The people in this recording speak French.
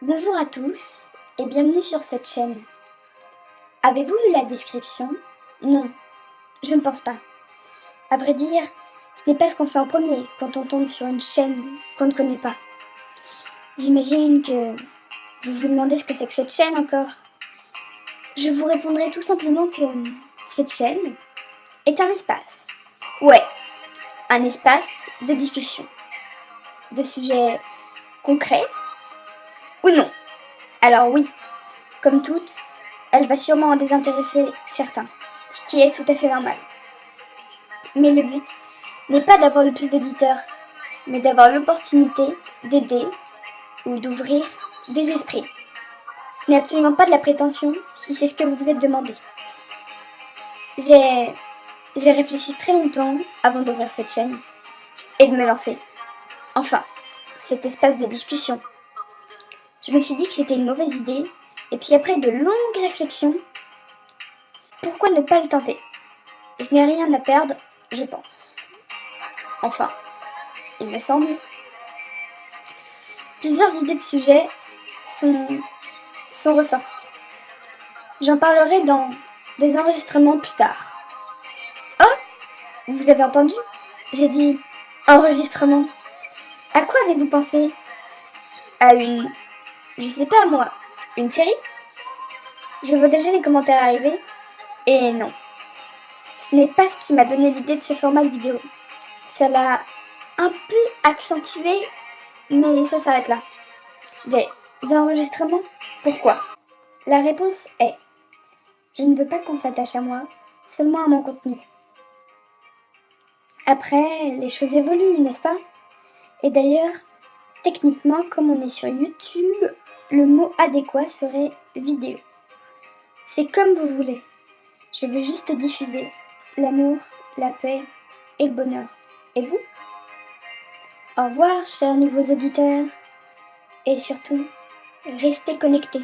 Bonjour à tous et bienvenue sur cette chaîne. Avez-vous lu la description? Non, je ne pense pas. À vrai dire, ce n'est pas ce qu'on fait en premier quand on tombe sur une chaîne qu'on ne connaît pas. J'imagine que vous vous demandez ce que c'est que cette chaîne encore. Je vous répondrai tout simplement que cette chaîne est un espace. Ouais, un espace de discussion. De sujets concrets ou non. Alors oui, comme toutes, elle va sûrement en désintéresser certains, ce qui est tout à fait normal. Mais le but n'est pas d'avoir le plus d'auditeurs, mais d'avoir l'opportunité d'aider ou d'ouvrir des esprits. Ce n'est absolument pas de la prétention si c'est ce que vous vous êtes demandé. J'ai réfléchi très longtemps avant d'ouvrir cette chaîne et de me lancer. Enfin, cet espace de discussion. Je me suis dit que c'était une mauvaise idée, et puis après de longues réflexions, pourquoi ne pas le tenter? Je n'ai rien à perdre, je pense. Enfin, il me semble. Plusieurs idées de sujets sont ressorties. J'en parlerai dans des enregistrements plus tard. Oh, vous avez entendu? J'ai dit enregistrement. À quoi avez-vous pensé? À je sais pas moi, une série? Je vois déjà les commentaires arriver, et non. Ce n'est pas ce qui m'a donné l'idée de ce format de vidéo. Ça l'a un peu accentué, mais ça s'arrête là. Des enregistrements? Pourquoi? La réponse est: je ne veux pas qu'on s'attache à moi, seulement à mon contenu. Après, les choses évoluent, n'est-ce pas? Et d'ailleurs, techniquement, comme on est sur YouTube, le mot adéquat serait vidéo. C'est comme vous voulez. Je veux juste diffuser l'amour, la paix et le bonheur. Et vous? Au revoir, chers nouveaux auditeurs. Et surtout, restez connectés.